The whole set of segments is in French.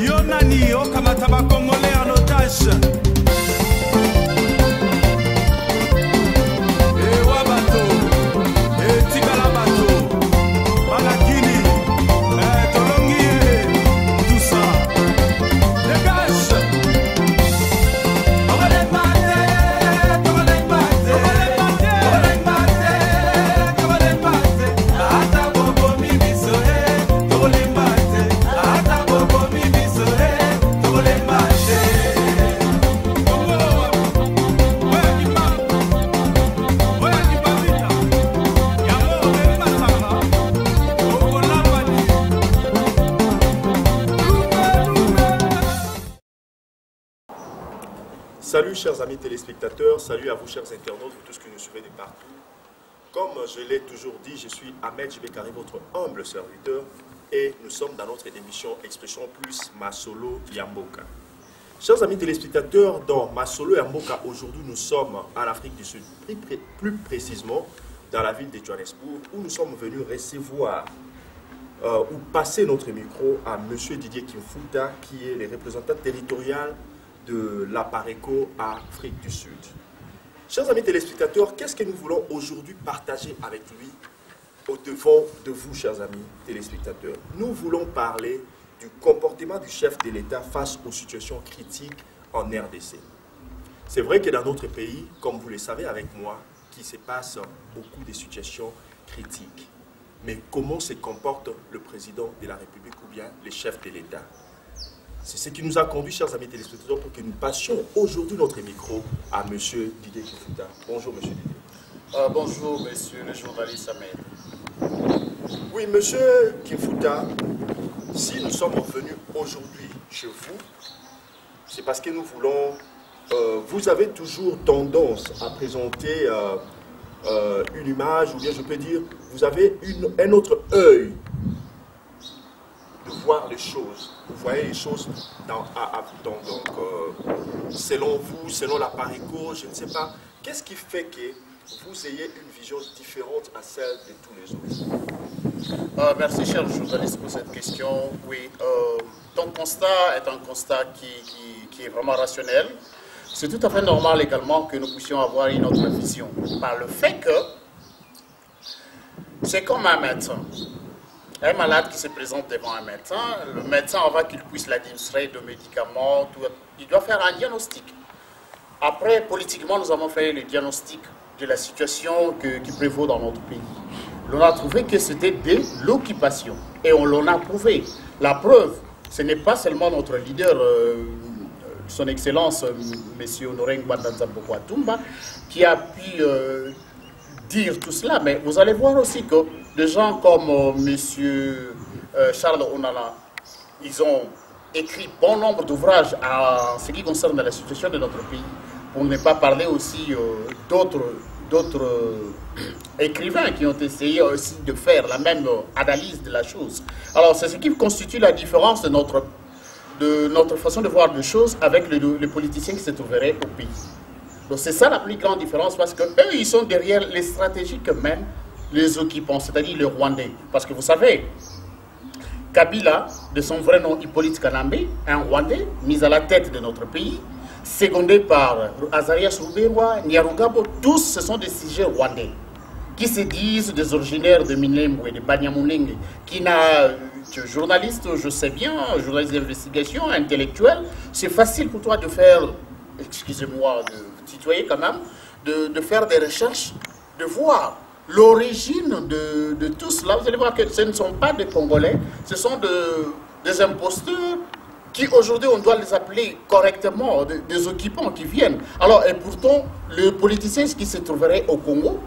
Yonani, Okamataba Congolais en otage. Salut chers amis téléspectateurs, salut à vous chers internautes, vous tous qui nous suivez de partout. Comme je l'ai toujours dit, je suis Ahmed Jibekari, votre humble serviteur, et nous sommes dans notre émission Expression Plus Masolo Yamboka. Chers amis téléspectateurs, dans Masolo Yamboka, aujourd'hui nous sommes en Afrique du Sud, plus précisément dans la ville de Johannesburg, où nous sommes venus recevoir ou passer notre micro à M. Didier Kimfuta, qui est le représentant territorial de la Pareco Afrique du Sud. Chers amis téléspectateurs, qu'est-ce que nous voulons aujourd'hui partager avec lui au devant de vous, chers amis téléspectateurs? Nous voulons parler du comportement du chef de l'État face aux situations critiques en RDC. C'est vrai que dans notre pays, comme vous le savez avec moi, qu'il se passe beaucoup de situations critiques. Mais comment se comporte le président de la République ou bien le chef de l'État? C'est ce qui nous a conduit, chers amis téléspectateurs, pour que nous passions aujourd'hui notre micro à M. Didier Kimfuta. Bonjour, M. Didier. Bonjour, monsieur le journaliste Ahmed. Oui, M. Kimfuta, si nous sommes venus aujourd'hui chez vous, c'est parce que nous voulons... vous avez toujours tendance à présenter une image, ou bien je peux dire, vous avez un autre œil de voir les choses. Vous voyez les choses selon vous, selon la Pareco, je ne sais pas. Qu'est-ce qui fait que vous ayez une vision différente à celle de tous les autres? Merci, cher journaliste, pour cette question. Oui, ton constat est un constat qui est vraiment rationnel. C'est tout à fait normal également que nous puissions avoir une autre vision. Par le fait que c'est comme un médecin. Un malade qui se présente devant un médecin, le médecin, avant qu'il puisse l'administrer de médicaments, il doit faire un diagnostic. Après, politiquement, nous avons fait le diagnostic de la situation qui prévaut dans notre pays. On a trouvé que c'était de l'occupation. Et on l'en a prouvé. La preuve, ce n'est pas seulement notre leader, son Excellence, M. Honoré Ngwanda Nzambo-Kwatumba, qui a pu dire tout cela, mais vous allez voir aussi que des gens comme M. Charles Onana, ils ont écrit bon nombre d'ouvrages en ce qui concerne la situation de notre pays, pour ne pas parler aussi d'autres écrivains qui ont essayé aussi de faire la même analyse de la chose. Alors c'est ce qui constitue la différence de notre façon de voir les choses avec les politiciens qui se trouveraient au pays. Donc c'est ça la plus grande différence, parce qu'eux, ils sont derrière les stratégies que mènent les occupants, c'est-à-dire les Rwandais. Parce que vous savez, Kabila, de son vrai nom Hippolyte Kanambe, un Rwandais, mis à la tête de notre pays, secondé par Azarias Ruberwa, Nyarugabo, tous ce sont des sujets rwandais, qui se disent des originaires de Minembwe, de Banyamulenge, qui n'a... journaliste, je sais bien, journaliste d'investigation, intellectuel, c'est facile pour toi de faire, excusez-moi, de tutoyer quand même, de faire des recherches, de voir l'origine de tout cela. Vous allez voir que ce ne sont pas des Congolais, ce sont des imposteurs qui aujourd'hui on doit les appeler correctement, des occupants qui viennent. Alors, et pourtant, les politiciens qui se trouveraient au Congo,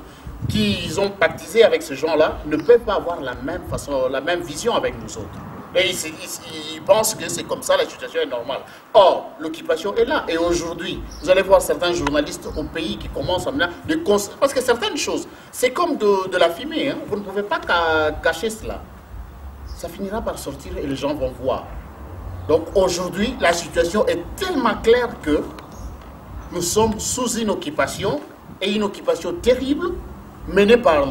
qui ont pactisé avec ces gens-là, ne peuvent pas avoir la même façon, la même vision avec nous autres. Et ils pensent que c'est comme ça, la situation est normale. Or, l'occupation est là. Et aujourd'hui, vous allez voir certains journalistes au pays qui commencent à mener... Parce que certaines choses, c'est comme de la fumée. Hein. Vous ne pouvez pas cacher cela. Ça finira par sortir et les gens vont voir. Donc aujourd'hui, la situation est tellement claire que nous sommes sous une occupation, et une occupation terrible, menée par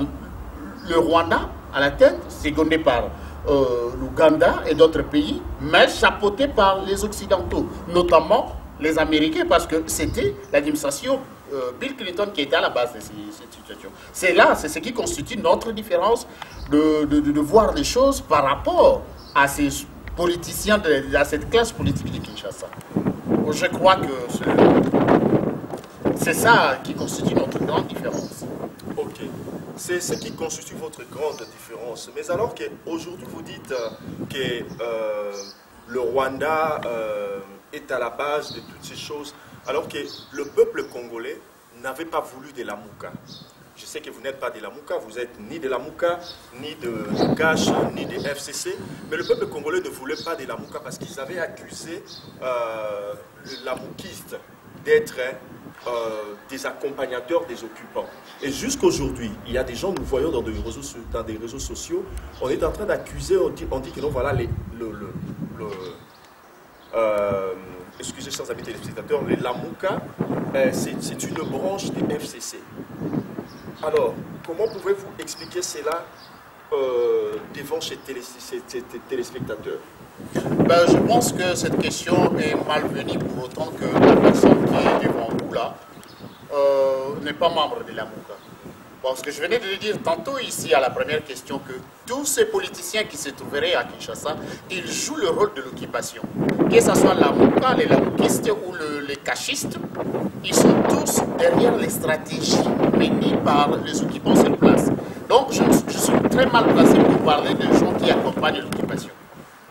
le Rwanda à la tête, secondée par l'Ouganda et d'autres pays, mais chapeautée par les Occidentaux, notamment les Américains, parce que c'était l'administration Bill Clinton qui était à la base de cette situation. C'est là, c'est ce qui constitue notre différence de voir les choses par rapport à ces politiciens, à cette classe politique de Kinshasa. Je crois que c'est ça qui constitue notre grande différence. Ok, c'est ce qui constitue votre grande différence. Mais alors qu'aujourd'hui vous dites que le Rwanda est à la base de toutes ces choses, alors que le peuple congolais n'avait pas voulu de la Mouka. Je sais que vous n'êtes pas de la Mouka, vous êtes ni de la Mouka, ni de Cash, ni de FCC, mais le peuple congolais ne voulait pas de la Mouka parce qu'ils avaient accusé la Moukiste d'être des accompagnateurs des occupants. Et jusqu'aujourd'hui, il y a des gens, nous voyons dans des réseaux sociaux, on est en train d'accuser, on dit que non, voilà, excusez, chers amis téléspectateurs, la Mouka, c'est une branche des FCC. Alors, comment pouvez-vous expliquer cela devant ces téléspectateurs? Ben, je pense que cette question est malvenue pour autant que la personne qui est devant vous là n'est pas membre de la Mouka. Parce que je venais de le dire tantôt ici à la première question que tous ces politiciens qui se trouveraient à Kinshasa, ils jouent le rôle de l'occupation. Que ce soit la Mouka, les Lamoukistes ou les Cachistes, ils sont tous derrière les stratégies menées par les occupants sur place. Donc je suis très mal placé pour parler des gens qui accompagnent l'occupation.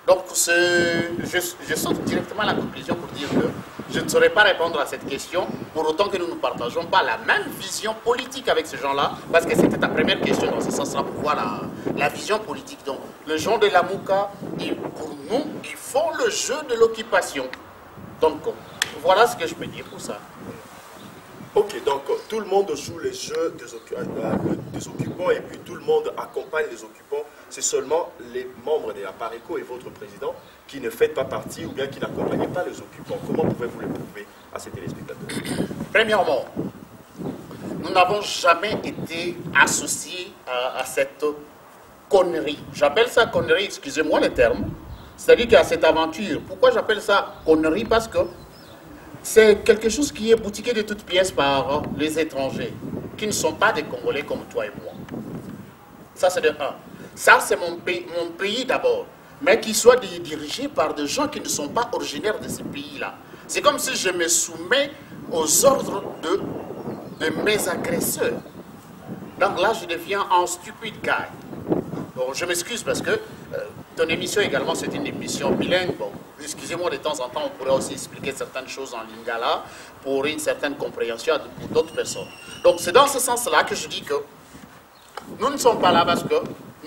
Donc je saute directement à la conclusion pour dire que je ne saurais pas répondre à cette question, pour autant que nous ne partageons pas la même vision politique avec ces gens-là, parce que c'était ta première question dans ce sens-là pour voir la vision politique. Donc, les gens de la Mouka, pour nous, ils font le jeu de l'occupation. Donc, voilà ce que je peux dire pour ça. Ok, donc tout le monde joue les jeux des occupants et puis tout le monde accompagne les occupants. C'est seulement les membres de la PARECO et votre président qui ne faites pas partie ou bien qui n'accompagnent pas les occupants. Comment pouvez-vous le prouver à ces téléspectateurs? Premièrement, nous n'avons jamais été associés à cette connerie. J'appelle ça connerie, excusez-moi le terme. C'est-à-dire qu'à cette aventure, pourquoi j'appelle ça connerie? Parce que c'est quelque chose qui est boutiqué de toutes pièces par les étrangers, qui ne sont pas des Congolais comme toi et moi. Ça, c'est de un. Ça, c'est mon pays d'abord, mais qui soit dirigé par des gens qui ne sont pas originaires de ce pays-là. C'est comme si je me soumets aux ordres de mes agresseurs. Donc là, je deviens un stupid guy. Bon, je m'excuse parce que ton émission également, c'est une émission bilingue. Bon, excusez-moi, de temps en temps, on pourrait aussi expliquer certaines choses en lingala pour une certaine compréhension pour d'autres personnes. Donc, c'est dans ce sens-là que je dis que nous ne sommes pas là parce que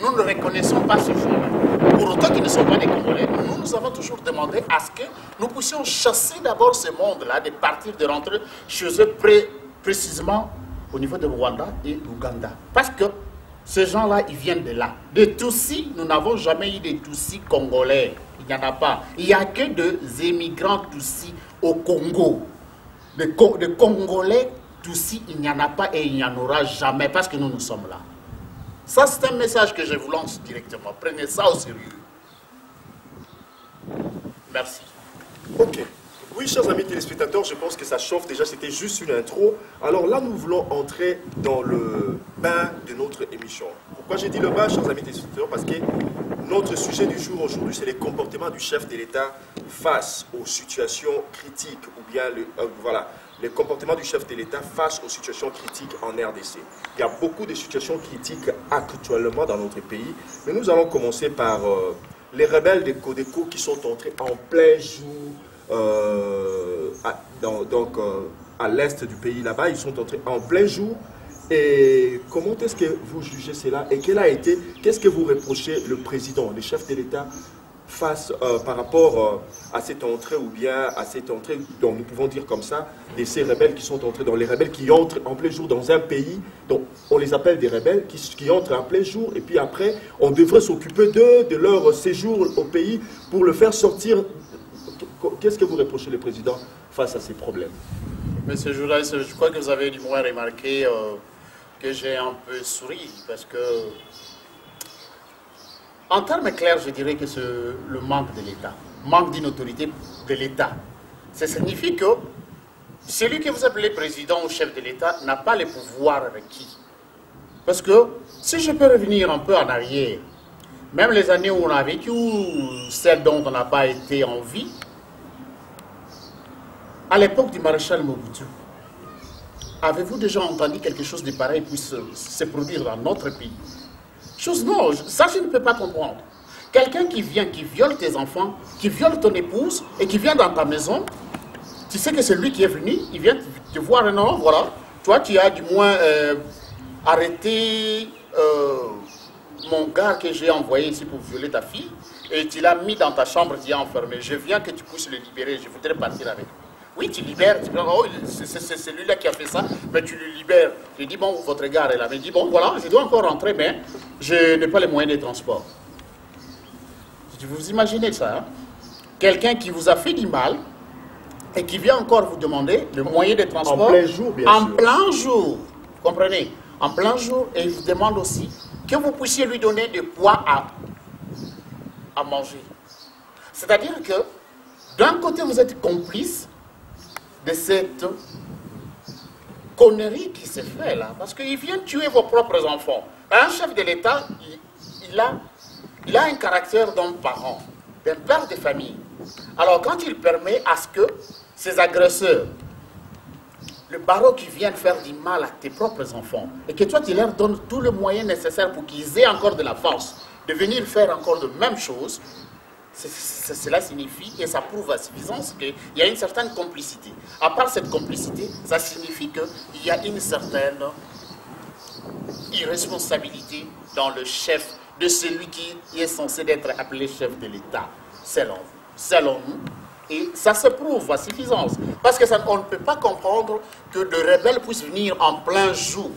nous ne reconnaissons pas ces gens-là. Pour autant qu'ils ne sont pas des Congolais, nous avons toujours demandé à ce que nous puissions chasser d'abord ce monde-là, de partir, de rentrer chez eux précisément au niveau de Rwanda et l'Ouganda. Parce que ces gens-là, ils viennent de là. Des Tutsis, nous n'avons jamais eu des Tutsis congolais. Il n'y en a pas. Il n'y a que des émigrants Tutsis au Congo. Des Congolais Tutsis, il n'y en a pas et il n'y en aura jamais parce que nous sommes là. Ça, c'est un message que je vous lance directement. Prenez ça au sérieux. Merci. Ok. Oui, chers amis téléspectateurs, je pense que ça chauffe déjà, c'était juste une intro. Alors là, nous voulons entrer dans le bain de notre émission. Pourquoi j'ai dit le bain, chers amis téléspectateurs? Parce que notre sujet du jour aujourd'hui, c'est les comportements du chef de l'État face aux situations critiques, ou bien les comportements du chef de l'État face aux situations critiques en RDC. Il y a beaucoup de situations critiques actuellement dans notre pays, mais nous allons commencer par les rebelles de Codeco qui sont entrés en plein jour à l'est du pays là-bas. Ils sont entrés en plein jour. Et comment est-ce que vous jugez cela? Et qu'est-ce que vous reprochez le président, le chef de l'État face par rapport à cette entrée, ou bien à cette entrée, donc nous pouvons dire comme ça, de ces rebelles qui sont entrés, dans les rebelles qui entrent en plein jour dans un pays, donc on les appelle des rebelles, qui entrent en plein jour, et puis après, on devrait s'occuper de leur séjour au pays pour le faire sortir. Qu'est-ce que vous reprochez le président face à ces problèmes? Monsieur le journaliste, je crois que vous avez du moins remarqué que j'ai un peu souri, parce que, en termes clairs, je dirais que c'est le manque de l'État, manque d'une autorité de l'État. Ça signifie que celui que vous appelez président ou chef de l'État n'a pas les pouvoirs requis. Parce que, si je peux revenir un peu en arrière, même les années où on a vécu, ou celles dont on n'a pas été en vie, à l'époque du maréchal Mobutu, avez-vous déjà entendu quelque chose de pareil puisse se produire dans notre pays? Chose non, ça je ne peux pas comprendre. Quelqu'un qui vient, qui viole tes enfants, qui viole ton épouse et qui vient dans ta maison, tu sais que c'est lui qui est venu, il vient te voir, non, voilà, toi tu as du moins arrêté mon gars que j'ai envoyé ici pour violer ta fille et tu l'as mis dans ta chambre, tu l'as enfermé. Je viens que tu puisses le libérer, je voudrais partir avec lui. Oui, tu libères, tu dis, oh, c'est celui-là qui a fait ça, mais tu le libères. Je dis, bon, votre gars est là. Mais il dit, bon, voilà, je dois encore rentrer, mais je n'ai pas les moyens de transport. Vous imaginez ça, hein? Quelqu'un qui vous a fait du mal et qui vient encore vous demander le moyen de transport. En plein jour, bien sûr. En plein jour, vous comprenez? En plein jour, et il vous demande aussi que vous puissiez lui donner de quoi à manger. C'est-à-dire que, d'un côté, vous êtes complice de cette connerie qui se fait là, parce qu'il vient tuer vos propres enfants. Un chef de l'État, il a un caractère d'un parent, d'un père de famille. Alors quand il permet à ce que ces agresseurs, le barreau qui viennent faire du mal à tes propres enfants, et que toi tu leur donnes tout le moyen nécessaire pour qu'ils aient encore de la force de venir faire encore de même chose, cela signifie, et ça prouve à suffisance, qu'il y a une certaine complicité. À part cette complicité, ça signifie qu'il y a une certaine irresponsabilité dans le chef, de celui qui est censé être appelé chef de l'État, selon nous. Et ça se prouve à suffisance. Parce que on ne peut pas comprendre que de rebelles puissent venir en plein jour,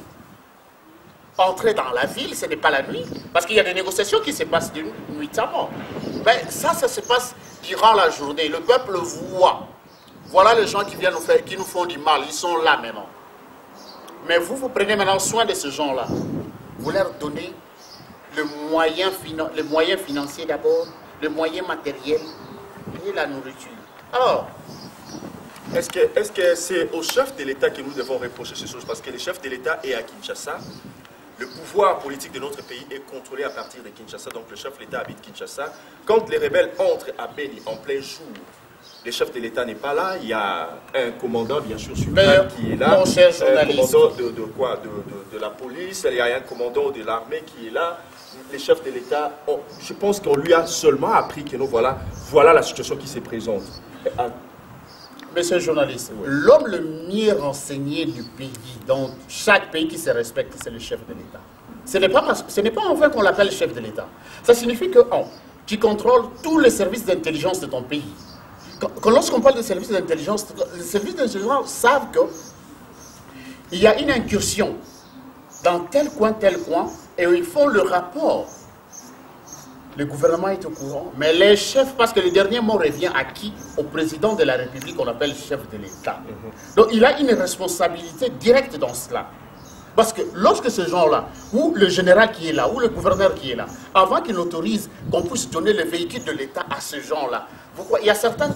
entrer dans la ville, ce n'est pas la nuit, parce qu'il y a des négociations qui se passent nuitamment. Mais ça se passe durant la journée. Le peuple voit. Voilà les gens qui viennent qui nous font du mal. Ils sont là maintenant. Mais vous prenez maintenant soin de ces gens-là. Vous leur donnez le moyen financier d'abord, le moyen matériel et la nourriture. Alors, est-ce que c'est au chef de l'État que nous devons reprocher ces choses? Parce que le chef de l'État est à Kinshasa. Le pouvoir politique de notre pays est contrôlé à partir de Kinshasa, donc le chef de l'État habite Kinshasa. Quand les rebelles entrent à Beni en plein jour, le chef de l'État n'est pas là, il y a un commandant bien sûr suprême qui est là, mon cher un commandant de la police, il y a un commandant de l'armée qui est là. Les chefs de l'État, je pense qu'on lui a seulement appris que nous voilà la situation qui se présente. Monsieur le journaliste, l'homme le mieux renseigné du pays, dans chaque pays qui se respecte, c'est le chef de l'État. Ce n'est pas en fait qu'on l'appelle chef de l'État. Ça signifie que tu contrôles tous les services d'intelligence de ton pays. Lorsqu'on parle de services d'intelligence, les services d'intelligence savent qu'il y a une incursion dans tel coin, et ils font le rapport. Le gouvernement est au courant, mais les chefs, parce que le dernier mot revient à qui? Au président de la République, qu'on appelle chef de l'État. Donc il a une responsabilité directe dans cela. Parce que lorsque ces gens-là, ou le général qui est là, ou le gouverneur qui est là, avant qu'il autorise qu'on puisse donner le véhicule de l'État à ces gens-là, il y a certaines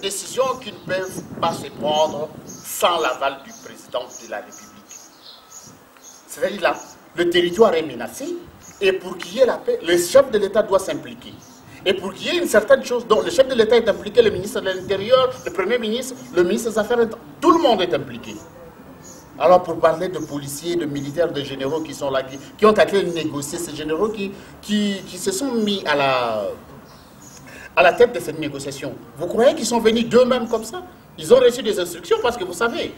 décisions qui ne peuvent pas se prendre sans l'aval du président de la République. C'est-à-dire là, le territoire est menacé, et pour qu'il y ait la paix, le chef de l'État doit s'impliquer. Et pour qu'il y ait une certaine chose, dont le chef de l'État est impliqué, le ministre de l'Intérieur, le Premier ministre, le ministre des Affaires, tout le monde est impliqué. Alors pour parler de policiers, de militaires, de généraux qui sont là, qui ont été négocier, ces généraux qui se sont mis à la tête de cette négociation, vous croyez qu'ils sont venus d'eux-mêmes comme ça? Ils ont reçu des instructions parce que vous savez,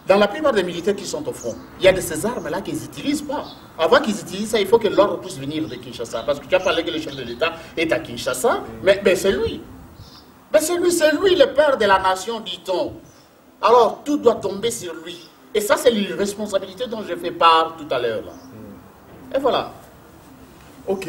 dans la plupart des militaires qui sont au front, il y a de ces armes-là qu'ils n'utilisent pas. Avant qu'ils utilisent ça, il faut que l'ordre puisse venir de Kinshasa. Parce que tu as parlé que le chef de l'État est à Kinshasa, mais c'est lui. Mais c'est lui le père de la nation, dit-on. Alors tout doit tomber sur lui. Et ça, c'est l'irresponsabilité dont je fais part tout à l'heure. Et voilà. Ok.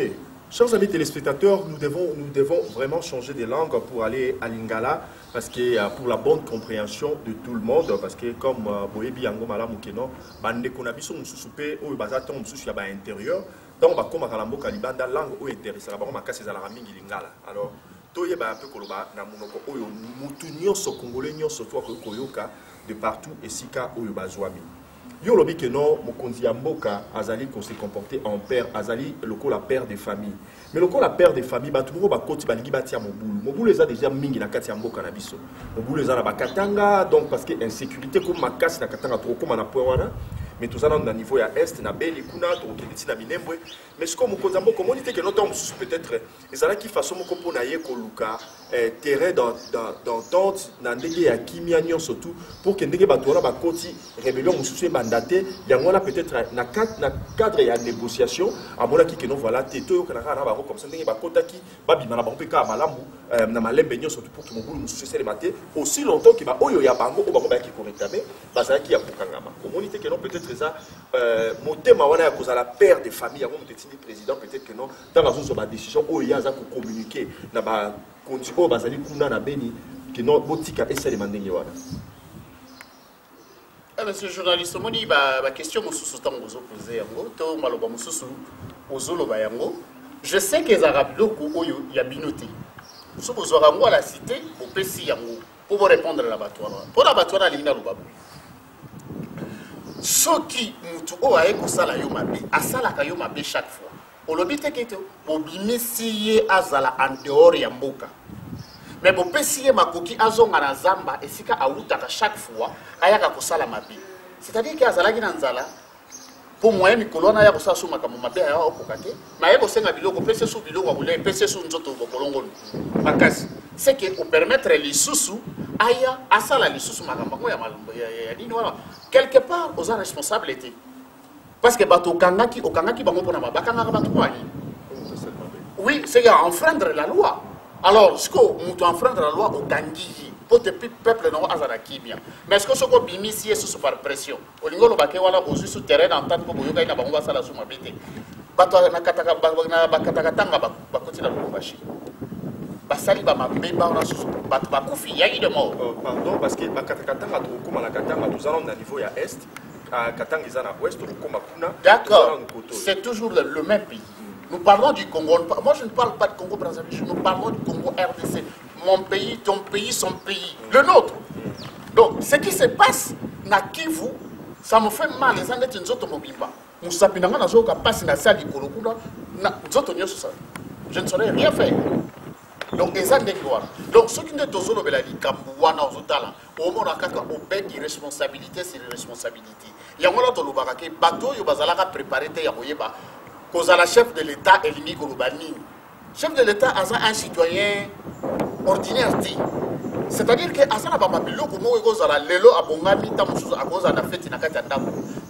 Chers amis téléspectateurs, nous devons vraiment changer de langue pour aller à Lingala. parce que pour la bonne compréhension de tout le monde, parce que comme Boyebi Yango Malamu Keno, bande konabiso mususupe ou bazaton mususu ya ba intérieur, donc ba koma kalambo kalibanda langue ou intéressant ba koma kase za la mingi lingala. Alors toye ba un peu koloba na munoko oyo mutu nyonso congolais nyonso to koyoka de partout et sika oyo bazwami. Yo lobi que non, mokonzi ya mboka azali qu'on se comporter en père, azali loko la père des familles. Mais loko la père des familles, ba tout ba koti balingi batia mobulu. Mobulu eza déjà mingi na kati ya mboka na biso. Mobulu eza na bakatanga, donc parce que insécurité comme makasi na katanga trop comme na point wana. Mais tout ça dans le niveau à est na beli kuna to kebiti na minembwe. Mais ce comme mokonzi mboka communauté que notre peut-être ezala ki façon moko pona ye ko luka terrain d'entente na ndenge ya kimia nyon surtout pour que ndenge bato wana bakoti rébellion mususu mandaté yango na peut-être na cadre ya négociation amona ki que non voilà teto kana kana ba comme ça ndenge bakota ki babima na bango ka malamu na malembe nyon surtout pour que mobulu mususu sele maté aussi longtemps que ba oyo ya bango o ba ki ko réclamer bazala ki ya kokangama communauté que non peut-être ça motema wana ya kozala père de famille yango mutetini président peut-être que non dans la zone sur ba décision o ya za ko communiquer na ba konti o bazali kuna na beni que non botika essayer de mandenge wana. Monsieur le journaliste, on dit la question je sais que les Arabes il y a binoté. Si vous avez à la cité, vous pouvez pour vous répondre à l'abattoir. Pour l'abattoir, il y a ce qui est chaque fois. On le dit que vous avez en dehors de Mboka. Mais bon, si ma coquille a zonga na zamba et si ka aouta chaque fois, ayaka kosala mabi. C'est-à-dire que azalaki na nzala pour moi mi kolona ya kosala suma kama mabi ya okokate, mais yako senga biloko pese sou biloko bule pese sou nzoto bokolongo makasi. C'est que pour permettre les sous aya asala les sous makamba ya malombo ya dini wana quelque part aux responsabilités. Parce que bato okangaki bango pona mabaka ngaka bato kwani. Oui, c'est enfreindre la loi. Alors, ce qu'on enfreindre la loi au Gangi, pour le peuple non azanakimia. Mais est-ce que ce qu'on bimisi est sous par pression? Au niveau de Bakewala, aux sous terrain d'entente pour Yoga, il a pas ça la somme habitée. Bato na katakatanga bakoti na lubashi. Basali ba mabé ba na sous bakufi yaki de mort. Pardon, parce que bakatakatanga to comme la katanga nous allons na niveau ya est, katanga izana ouest comme kuna. D'accord. C'est toujours le même pays. Nous parlons du Congo. Moi, je ne parle pas du Congo Brazzaville. Nous parlons du Congo RDC. Mon pays, ton pays, son pays. Le nôtre. Donc, ce qui se passe, na Kivu, ça me fait mal. Les gens ne sont pas mobimba. Nous savons que passe na salle de Kolokuna. Je ne saurais rien faire. Donc, les gens ne donc, ce qui ne sont pas les Kambouana aux Otala, au moment où on a irresponsabilité, c'est l'irresponsabilité. Il y a un autre bateau, il y a préparé, cause à la chef de l'État Elimi Golubani. Chef de l'État a un citoyen ordinaire. C'est-à-dire que Asana Bababilo, comme on cause à la Lelo Abongami, Tamusu, à cause de la fête,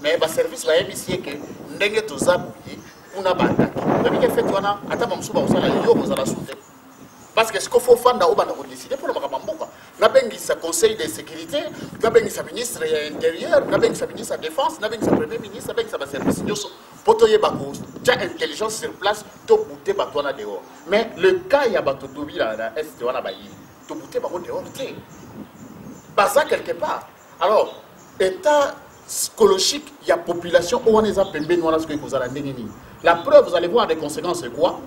mais le service va émisser que Ndenge Tozabuye, Una Banda. Depuis que fait Wana, Atamamsu, Bausala, Yo, la soute. Parce que ce qu'il faut faire, on va décider pour le Makamboka. Nabengi sa conseil de sécurité, nabengi sa ministre intérieur, nabengi sa ministre de défense, nabengi sa premier ministre, nabengi sa service nyoso. Potoye bako, tu as intelligence sur place, to bouté batona dehors. Mais le cas y a bato dobi la est de wana bayi, to bouté bako dehors té. Baza quelque part. Alors, état psychologique, il y a population où on est à pembe noana ce que vous allez ndengeni. La preuve, vous allez voir des conséquences c'est quoi?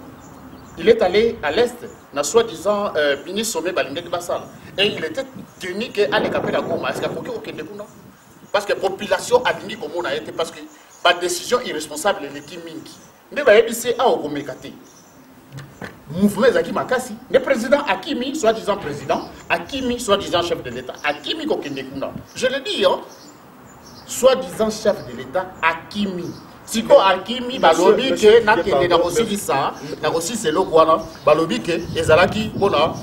Il est allé à l'est, na soi-disant ministre Sommet Balingé de Bassal. Et il était tenu qu'à l'écapé la Goma. Est-ce qu'il y a aucun non? Parce que la population a dit comme on a été, parce que par décision irresponsable, l'équipe Minki. Ne va ébisser à Ogomekate. Mouvement Zaki Makasi. Le président Akimi, soi-disant président, Akimi, soi-disant chef de l'État. Akimi Kokendekuna. Je le dis, hein. Soi-disant chef de l'État, Akimi. Si ko Akimi balobi ke na kende na aussi ça na aussi c'est le quoi balobi ke ezalaki pona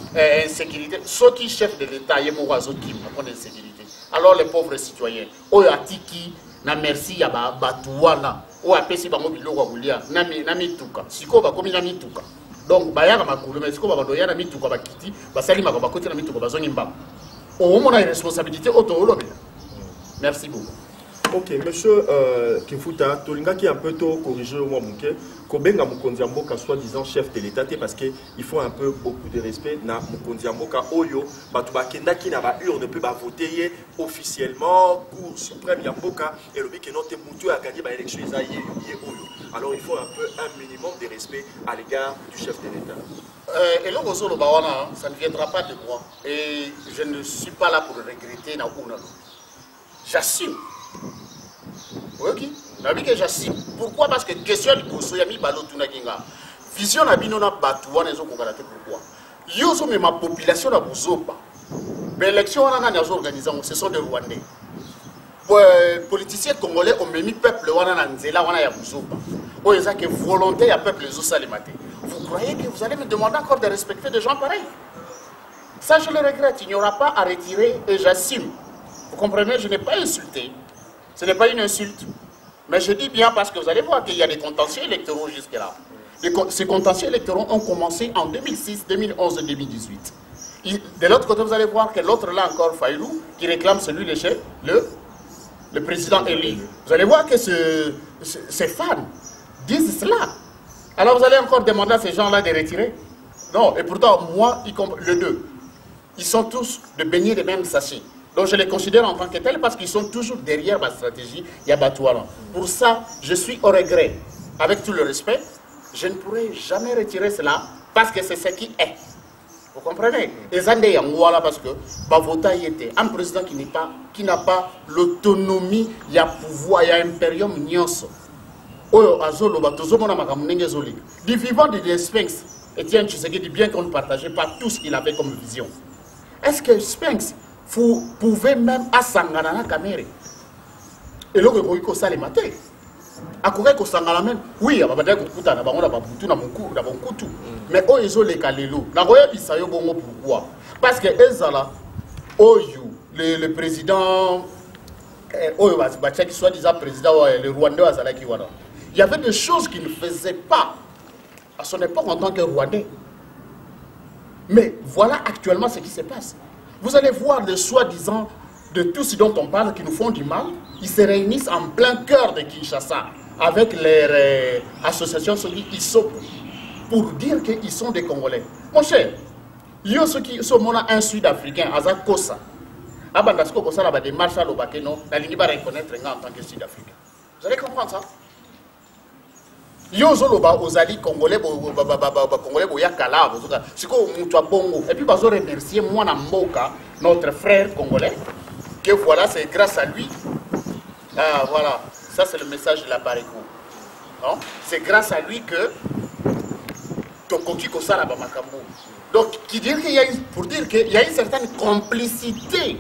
insécurité ceux qui chef de l'état yemo wazo kim na insécurité alors les pauvres citoyens oyo atiki na merci ya batuwana o apesi bango biloko kulia na mituka siko ba komi na mituka donc bayaka makulu mais siko ba doya na mituka bakiti basali makaba bakoti na mituka bazongi mbamba o mona responsabilité auto olobe. Merci beaucoup. Ok, monsieur Kifuta, Tolinga qui est un peu tôt corrigé au moins Mouké, Kobenga Mukondiamboka, soi-disant chef de l'État, parce qu'il faut un peu beaucoup de respect. Na Mukondiamboka Oyo, Batubakenda qui n'a pas eu, ne peut pas voter officiellement, Cour suprême Yamboka, et le que notre Moutou a gagné l'élection, alors il faut un peu un minimum de respect à l'égard du chef de l'État. Et le Zolo Bawana, ça ne viendra pas de moi. Et je ne suis pas là pour le regretter. J'assume. Ok, j'assume. Pourquoi? Parce que question de Koso Yami Balo Tunaginga. Vision na binona batouan ezo kokalate pourquoi? Yozo mais ma population na buzopa. L'élection on a organisé, ce sont des Rwandais. Politiciens congolais ont mis peuple wana na nzela wana ya buzopa. O eza que volonté ya peuple ezo salimate. Vous croyez que vous allez me demander encore de respecter des gens pareils? Ça je le regrette, il n'y aura pas à retirer et j'assume. Vous comprenez, je n'ai pas insulté. Ce n'est pas une insulte. Mais je dis bien parce que vous allez voir qu'il y a des contentieux électoraux jusque-là. Ces contentieux électoraux ont commencé en 2006, 2011 et 2018. De l'autre côté, vous allez voir que l'autre là encore, Faïlou, qui réclame celui de chez le président élu. Vous allez voir que ces fans disent cela. Alors vous allez encore demander à ces gens-là de retirer? Non, et pourtant, moi, les deux, ils sont tous de baignés des mêmes sachets. Donc je les considère en tant que tels parce qu'ils sont toujours derrière ma stratégie Yabatouala. Pour ça, je suis au regret. Avec tout le respect, je ne pourrai jamais retirer cela parce que c'est ce qui est. Vous comprenez? Et ça n'est pas parce que Bavota y était un président qui n'a pas l'autonomie, il y a pouvoir, il y a impérium nyonso. Du vivant de Sphinx, Etienne Tshisekedi, bien qu'on ne partageait pas tout ce qu'il avait comme vision. Est-ce que Sphinx vous pouvez même asangana na caméra et là que ko sale maté akore ko sangana même oui abada ko kuta na bango na babutu na monku na bonkutu mais o ezo le kalelo na koya bisayo bongo pourquoi parce que ezala oyu le président oyu ba qui soit disant président le Rwandais azala ki wana il y avait des choses qu'il ne faisait pas à son époque en tant que Rwandais, mais voilà actuellement ce qui se passe. Vous allez voir les soi-disant de tout ce dont on parle qui nous font du mal. Ils se réunissent en plein cœur de Kinshasa avec les associations ISOP pour dire qu'ils sont des Congolais. Mon cher, il y a ceux qui sont un Sud-Africain, Azak Kosa. Abandasko Kosa, la démarche à l'Obakeno, la ligne va reconnaître en tant que Sud-Africain. Vous allez comprendre ça? Yozoloba ozali congolais congolais boya kala siko mutu bongo et puis bazo remercier moi na mboka notre frère congolais que voilà c'est grâce à lui voilà ça c'est le message de la Bariko non c'est grâce à lui que tokoki kosala ba makambo donc qui dit qu'il y a pour dire qu'il y a une certaine complicité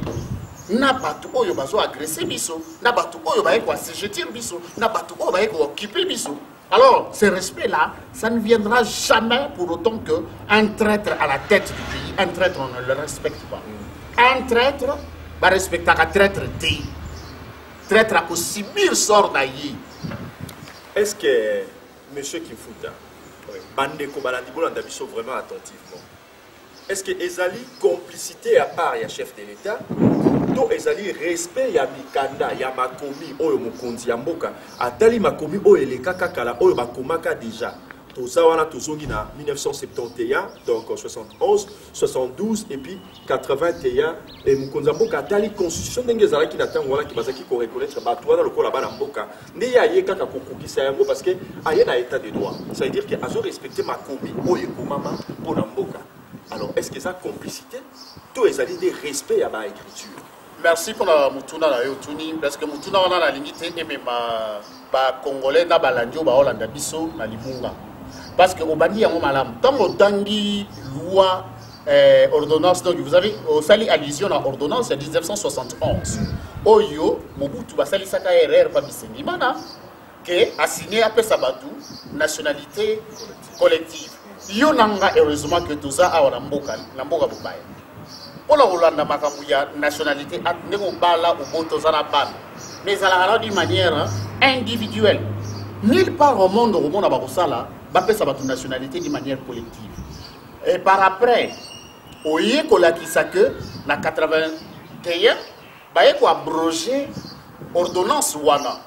na batu oyo bazo agresser biso na batu oyo ba ko asjeter biso na batu oyo ba ko occuper biso. Alors, ce respect-là, ça ne viendra jamais pour autant qu'un traître à la tête du pays, un traître, on ne le respecte pas. Un traître, va respecter un traître dit. Traître à subir sort d'ailleurs. Est-ce que M. Kifuta, Bandeko Balandibo l'andabiso vraiment attentivement, est-ce que Ezali complicité à part il y a chef de l'État? Donc ezali respect ya mikanda ya makomi oyo mokonzi ya mboka atali makomi oyo eleka kakala oyo bakomaka déjà toza wana tozongi na 1971 donc 71 72 et puis 81 et mokonzi ya mboka atali constitution ndenge ezalaki na ntango wana kibazaki ko reconnaître bato wana lokola bana mboka nde ya ye kaka kokokisa yango parce que aye na état de droit, ça veut dire que azo respecter makomi oyo ekomama mpona mboka. Alors est-ce que ça complicité to ezali de respect ya ba écriture? Merci pour la Mutuna na Yotuni parce que Mutuna on a la limite et même ba congolais na balandio ba Hollande biso na libunga parce que au bandi yango malam tango tangi loi ordonnance donc vous avez au sali allusion à ordonnance de 1971 oyo Mobutu ba sali saka erreur pa bisengi mana que a signé après Sabadou nationalité collective yo nanga heureusement que tout ça a na mboka bobaya. Pour la nationalité, mais ça d'une manière individuelle. Nulle part au monde, a une nationalité d'une manière collective. Et par après, au Yékola qui que, na 81, il a abrogé ordonnance wana.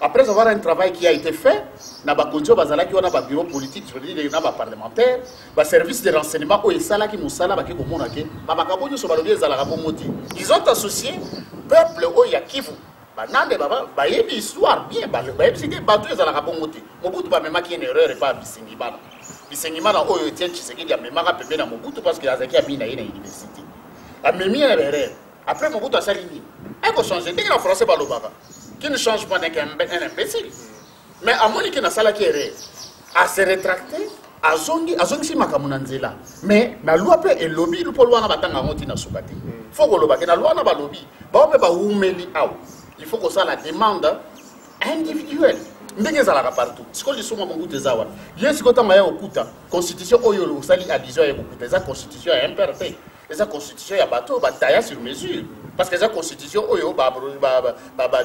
Après avoir un travail qui a été fait, na ba konjo bazala ki wana ba bureau politique, je veux dire na ba parlementaire, ba service de renseignement o esala ki musala ba ki komona ke ba makabonyo so ba lobi ezala ka bomoti. Ils ont associé peuple o ya Kivu. Ba nande baba ba yebi histoire bien ba yebi c'était bateau ezala ka bomoti. Mobutu ba mema ki une erreur et pas bisingibana. Bisingibana o yo tien Tshisekedi ya mema ka pembe na Mobutu parce que azaki abi na université. A memi na erreur. Après Mobutu a salini. Elle peut changer dès que la français ba lobaka. Qui ne change pas qu'un imbécile. Mais à mon avis, ça qui est à se rétracter, à zongi si makamunanzela. Mais la loi peut et lobby, le pôle wana batanga ngoti na subati. Faut que le baki na loi na ba lobby. Ba peut pas oumeli out. Il faut que ça la demande individuelle. Ndenge za la partout. Ce que je suis moi mongoute zawa. Yes ko tanga ya okuta. Constitution oyo lo sali addition ya okuta. Za constitution est imperfecte. Esa constitution ya bateau bataya sur mesure parce que esa constitution oyo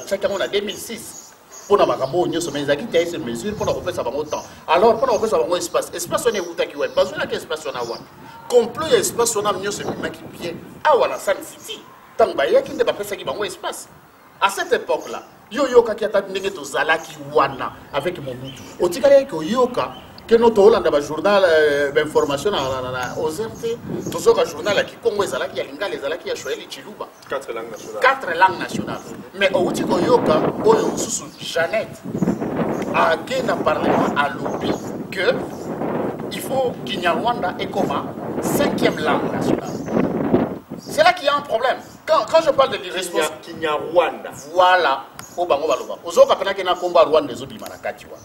chacun on a 2006 pour na makambo nyonso mais ezaki taille sur mesure pour na kopesa bango temps alors pour na kopesa bango espace on est utaki ouais parce que espace on a wa complot ya espace on a nyonso maki bien awa na Sun City tant ba yaki nde bapesa ki bango espace à cette époque là yo kaki ata ndenge to zalaki wana avec Mobutu otikali ko yoka que notre Hollande a un journal d'information aux RT, tout ce journal qui Congo ezalaki ya lingala ezalaki ya Swahili Chiluba. 4 langues nationales. 4 langues nationales. Mais au Tiko Yoka, oyo susu Jeannette a gagné un parlement à lobby que il faut Kinyarwanda ait comme 5e langue nationale. C'est là qu'il y a un problème. Quand je parle de l'irresponsabilité. Kinyarwanda. Voilà. Au Bango Baloba. Ozo kapena kena komba Rwanda zo bimanakati wa.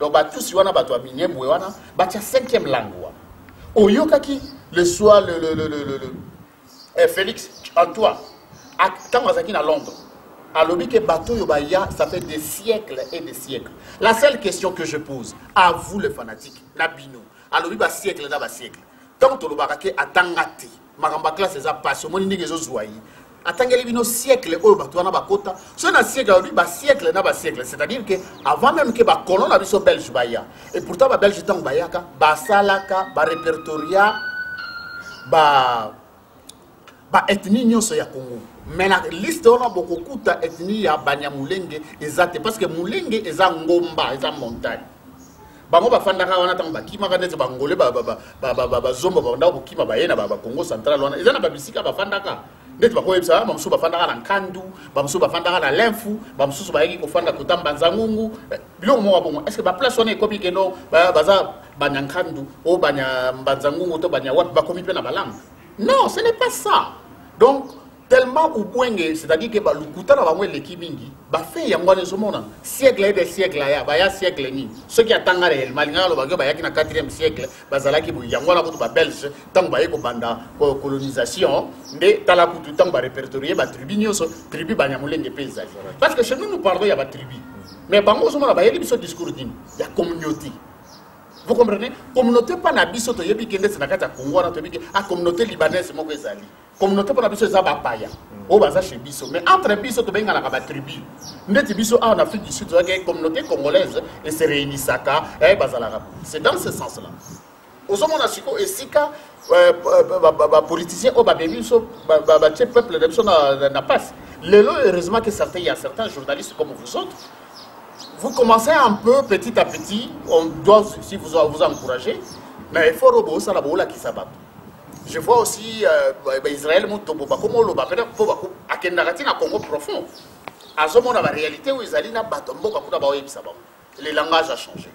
Donc, tous si on a battu à Minyem, on a 5e langue. Au Yokaki, le soir, Félix Antoine, quand on est à Londres, à l'objet que bateau Yobaya, ça fait des siècles et des siècles. La seule question que je pose, à vous les fanatiques, la bino, à l'objet de siècle et siècle, tant que l'objet a tangati, Maramba classe est à passion, mon indique les autres attendez les siècles au bateau bakota c'est un siècle siècle na siècle c'est-à-dire que avant même que ba colon la biso belge baya et pourtant ba belge tant bayaka ba salaka ba répertoria ba ethnie nyonso ya Congo mais la liste on a beaucoup kuta ethnie ya Banyamulenge exact parce que Mulenge eza ngomba eza montagne bango bafandaka wana tant bakima kanetse bangolé ba zomba ba ndako kima bayena ba Congo central wana eza na babisika bafandaka ndeti bakoyebisa bamusu bafandaka na Nkandu bamusu bafandaka na Lemfu bamusu bayaki kofanda kotamba Nzangungu biloko moko bongo est-ce que ba place wana ekomi keno baza banyankandu o banya Mbanzangungu to banya wat bakomi pe na balangue non ce n'est pas ça donc tellement ou boenge c'est-à-dire que ba lukuta na bango eleki mingi ba fait yango ne somona siècle et des siècles ya ba ya siècle ni ceux qui attendent réellement linga lo bagyo ba yaki na 4e siècle bazalaki bu yango la kutu ba belge tant ba yeko banda colonisation mais tala kutu tant ba répertorier ba tribu nyoso tribu ba Nyamulenge paysan parce que chez nous parlons ya ba tribu mais bango somona ba yeli biso discours din ya communauté. Vous comprenez? Communauté pas na biso to yebi kende na kata Congo na to yebi a communauté libanaise moko ezali. Communauté pas na biso za ba paya. O baza chez biso mais entre biso to benga na ba tribu. Ndeti biso en Afrique du Sud to ga communauté congolaise et se réunissaka et bazala. C'est dans ce sens-là. Ozomona siko esika politicien o ba biso ba peuple de biso na passe. Lelo heureusement que il y a certains journalistes comme vous autres. Vous commencez un peu petit à petit, on doit aussi vous encourager, mais il faut robo ça la bola qui s'abat. Je vois aussi Israël Moutobo, comme on le appelle, à Kendarati na Congo profond. À ce moment la réalité où Israël n'a pas tombé, le langage a changé.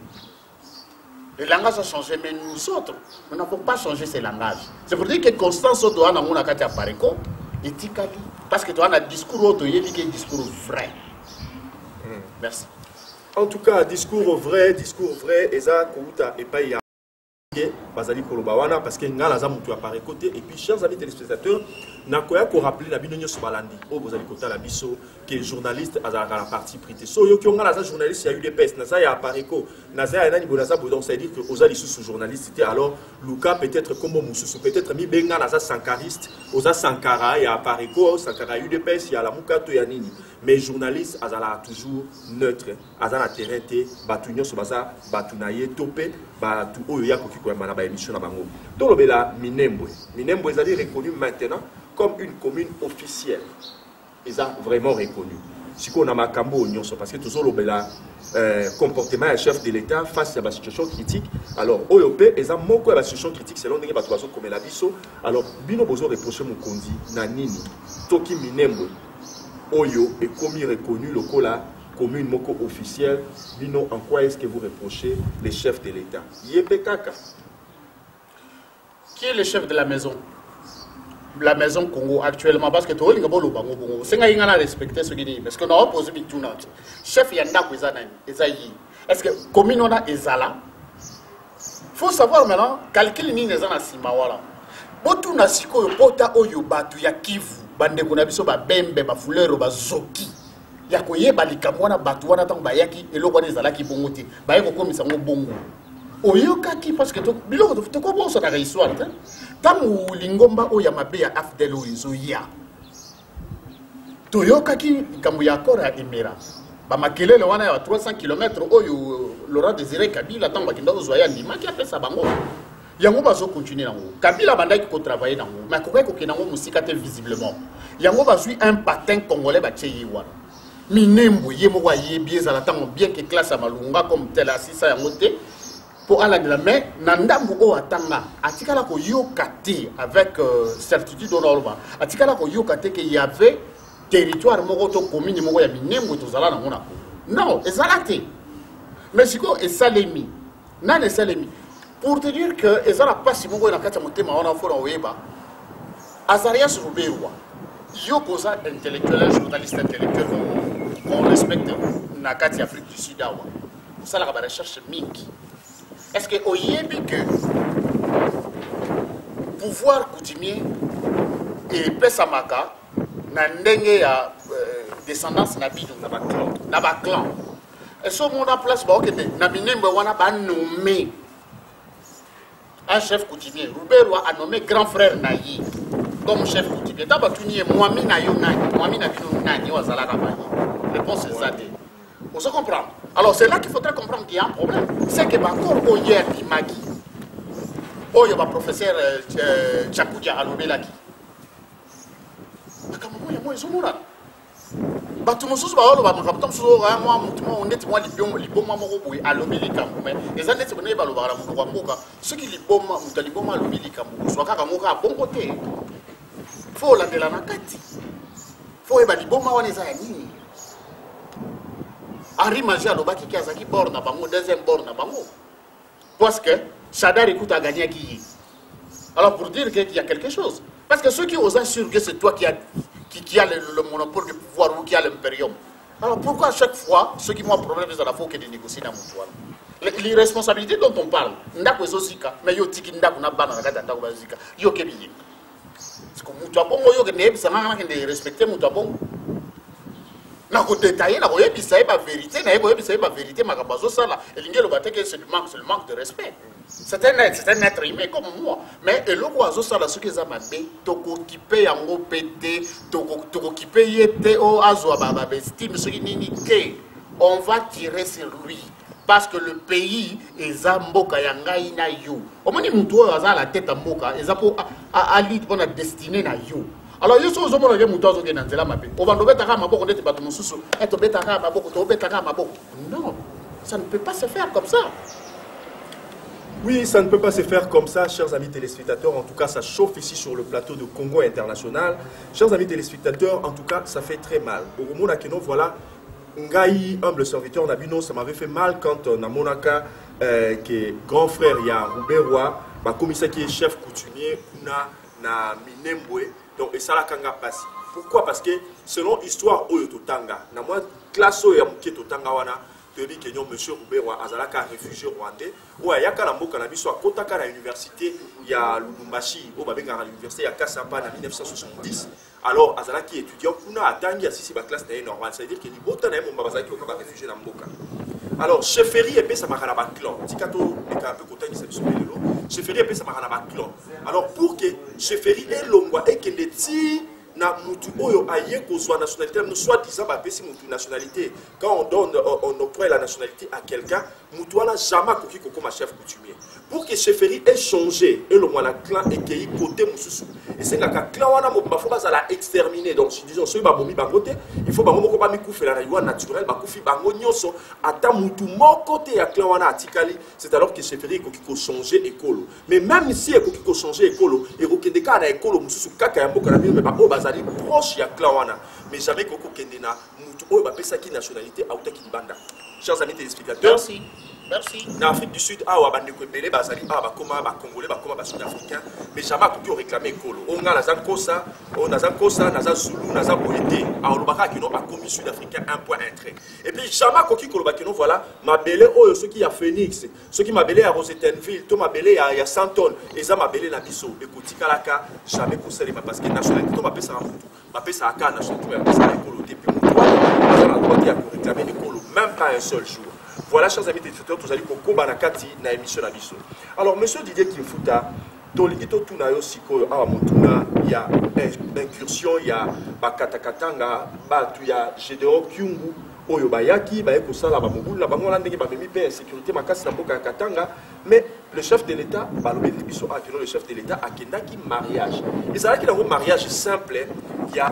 Le langage a changé, mais nous autres, nous n'avons pas changé ce langage. C'est pour dire que Constance doit na mona kati apareko et tikali, parce que tu as un discours auto, il y a un discours vrai. Merci. En tout cas, discours vrai, et ça, Kouta et Païa, Bazali Kolobawana, parce que Ngala Zamoutou apparaît côté, et puis, chers amis téléspectateurs, Nakoya ko rappeler la binonyo Sobalandi, oh, vous allez côté la biso, qui est journaliste à la partie privée. So, yo, qui ont la journaliste, il y a eu des pestes, Naza ya Apareko, Naza ya Nani Bonaza Bodon, ça veut dire que Ozali sous journaliste, c'était alors, Luka peut-être comme Moussou, peut-être Mi Benga, Naza Sankariste, Oza Sankara, il y a Apareko, Sankara, il y a eu des pestes, il y a la Moukato, il y a Nini. Mais journaliste, Azala toujours neutre, Azala terrain, Batunyo Sobaza, Batunaye, Topé, Batu Oya Koki Koyama, la émission à Bango. Donc, le Bela Minembwe. Minembwe est reconnu maintenant comme une commune officielle. Ils ont vraiment reconnu. si on a makambo parce que toujours le comportement du chef de l'État face à la situation critique. Alors OYOP et ça moko la situation critique selon les bateaux comme la biso. Alors bino bozo reprocher mon kondi na nini toki minembo Oyo est commis reconnu le cola commune moko officielle. Bino en quoi est-ce que vous reprochez les chefs de l'État? Yepekaka. Qui est le chef de la maison? La maison Congo actuellement, parce que tout le monde c'est nga respecter ce qu'il dit parce que nous avons posé tout notre chef yanda kwezana ezayi. Est-ce que commune on a ezala? Faut savoir maintenant calcul ni nezana simawala. Botu na siko pota oyo batu ya Kivu bande kuna biso ba bembe ba fulero ba zoki ya koyeba likamwana batu wana tango bayaki eloko wana ezala ki bongo te bayeko komisa ngo bongo oyokaki parce que biloko to ko bon so na histoire te tamu lingomba oya mabe ya afdel oizo ya toyokaki kambu ya kora emera ba makelele wana ya 300 km oyo Laurent Désiré Kabila tango bakinda ozwa ndima ki apesa bango yango bazo continuer nango Kabila bandaki ko travailler nango mais ko kenango musika te visiblement yango bazui un patin congolais ba tcheyi wana minembo yemo wa yebi ezala tango bien que classe à malunga comme tel assisa yango te pour aller de la main nandambu o atanga atikala ko yokate avec certitude honorable atikala ko yokate que y avait territoire moko to commune moko ya minembo to zala nango nako non ezalate mais siko esalemi nan esalemi pour te dire que ezala pasi moko na kata motema wana fona oyeba Azarias Ruberwa yoko za intellectuel journaliste intellectuel qu'on respecte na kati Afrique du Sud awa ça la recherche mingi. Est-ce que oyebi que pouvoir coutumier et pesamaka na ndenge ya descendance na bido na ba clan et so mon en place ba okete na binembe wana ba nommé un chef coutumier Ruberwa a nommé grand frère Nayi comme chef coutumier taba tuni Mwami na yo nani Mwami na bino nani wazala ka bani réponse est ça. On se comprend. Alors c'est là qu'il faudrait comprendre qu'il y a un problème. C'est que encore hier, Imagi, il y a un professeur Tchakoudia à l'Obelaki. Mais comment il y a moins de gens là? Tout le monde se parle, on est moi liboma moroboui à l'Obelika. Mais les années c'est bonne balobara moka. Ceux qui liboma ou taliboma à l'Obelika, soit kaka moka à bon côté. Faut la de la nakati. Faut y liboma wana za nini? Henri Magia Lobaki qui a zaki bord na bango deuxième bord na bango parce que Chadar écoute a gagné qui. Alors pour dire qu'il y a quelque chose parce que ceux qui osent assurer que c'est toi qui a le monopole du pouvoir ou qui a l'impérium. Alors pourquoi à chaque fois ceux qui ont un problème ils ont la faute que de négocier dans mon toile. Les responsabilités dont on parle ndako ezosika mais yo tiki ndako na bana na kata ndako bazika yo kebiye. Parce que mutu abongo yo ke ne bisa ngana ke de respecter mutu abongo. Na ko détailler na ko yebisa ba vérité na ko yebisa ba vérité makabazo sala elingelo bateke c'est le manque de respect. C'est un être humain comme moi mais eloko azo sala ce que za mabe toko kipe yango pété toko kipe yete o azo ba estime ce qui nini ke on va tirer sur lui parce que le pays est mboka ya ngai na yo omoni mutu oyo aza la tête mboka ezapo ali bona destiné na yo. Alors, il y a des gens qui ont été dans la mabe. On va nous mettre à ma boque, non, ça ne peut pas se faire comme ça. Oui, ça ne peut pas se faire comme ça, chers amis téléspectateurs. En tout cas, ça chauffe ici sur le plateau de Congo International. Chers amis téléspectateurs, en tout cas, ça fait très mal. Au moment où voilà, Ngaï, humble serviteur, Nabino, ça m'avait fait mal quand on a Monaka, que grand frère, il y a Ruberwa, ma commissaire qui est chef coutumier, na Minembwe. Donc, et ça, la kanga passe. Pourquoi? Parce que selon l'histoire Oyo Totanga, na moi classe Oyo Totanga wana, tu dis que monsieur Ruberwa azalaka réfugié rwandais, ou à Yaka Lambo Kanabi soit Kotaka à l'université, il y a Lubumbashi, au Babenga à l'université, il y a Kassamba en 1970. Alors, azalaki étudiant, kuna atangi assisi ba classe na normale, ça veut dire que ni botana mon babazaki au kaba réfugié na mboka. Alors, chefferie et ça m'a un clan. Tikato est un peu content de ce vélo. Chefferie et ça m'a un clan. Alors, pour que chefferie et l'ongwa et que les petits na mutu oyo aye ko soit nationalité, nous soit disant ba pesi mutu nationalité. Quand on donne, on octroie la nationalité à quelqu'un, Moutouana jamais koki comme chef coutumier. Pour que chefferie ait changé, et le mois clan et qui côté Moussou. Et c'est que clan wana il faut pas la exterminer. Donc si disons ceux babomi bangote, il faut bango ko ba mi koufer la loi naturelle, ba koufi bango nyonso ata mutu mo côté ya clan wana atikali, c'est alors que chefferie koki ko changer écolo. Mais même si koki ko changer écolo, et ko kende ka na écolo Moussou kaka ya mboka na bino mais ba o bazali proche ya clan wana. Mais jamais koko kende na mutu o ba pesa ki nationalité auta ki banda. Chers amis téléspectateurs, merci. Merci. En Afrique du Sud, ah, bande Kwebele, bazali, ah, bakoma, Congolais, bakoma, Sud-Africain, mais jamais tout réclamé Kolo. On a la Kosa, on a Kosa, on a Zulu, on a Bolété, ah, on a qui n'ont pas commis Sud-Africain un point un trait. Et puis jamais Koki Kolobakino, voilà, ma belle, oh, ceux qui a Phoenix, ceux qui m'a belé à Rosettenville, tout m'a belé à Santon, et ça m'a belé na Bisso, et Koti Kalaka, jamais conseillé, parce que nationalité, tout m'a payé ça à Moutou, m'a payé ça à Kana, tout m'a payé ça à Kolo, depuis Moutou, on a droit à réclamer Kolo, même pas un seul jour. Voilà, chers amis téléspectateurs, vous allez pour Banakati na émission na biso. Alors, monsieur Didier Kimfuta, Tolikito Tunayo Siko, ah, Moutuna, il y a incursion, il y a Bakatakatanga, il y a Gédéon Kyungu, Oyo Bayaki, Bayeko Sala, Bamobula, Bamolande, Babemi, sécurité, Makasi, Namboka Katanga, mais le chef de l'État, le chef de l'État a Kendaki mariage. Et c'est vrai qu'il y a un mariage simple, il y a un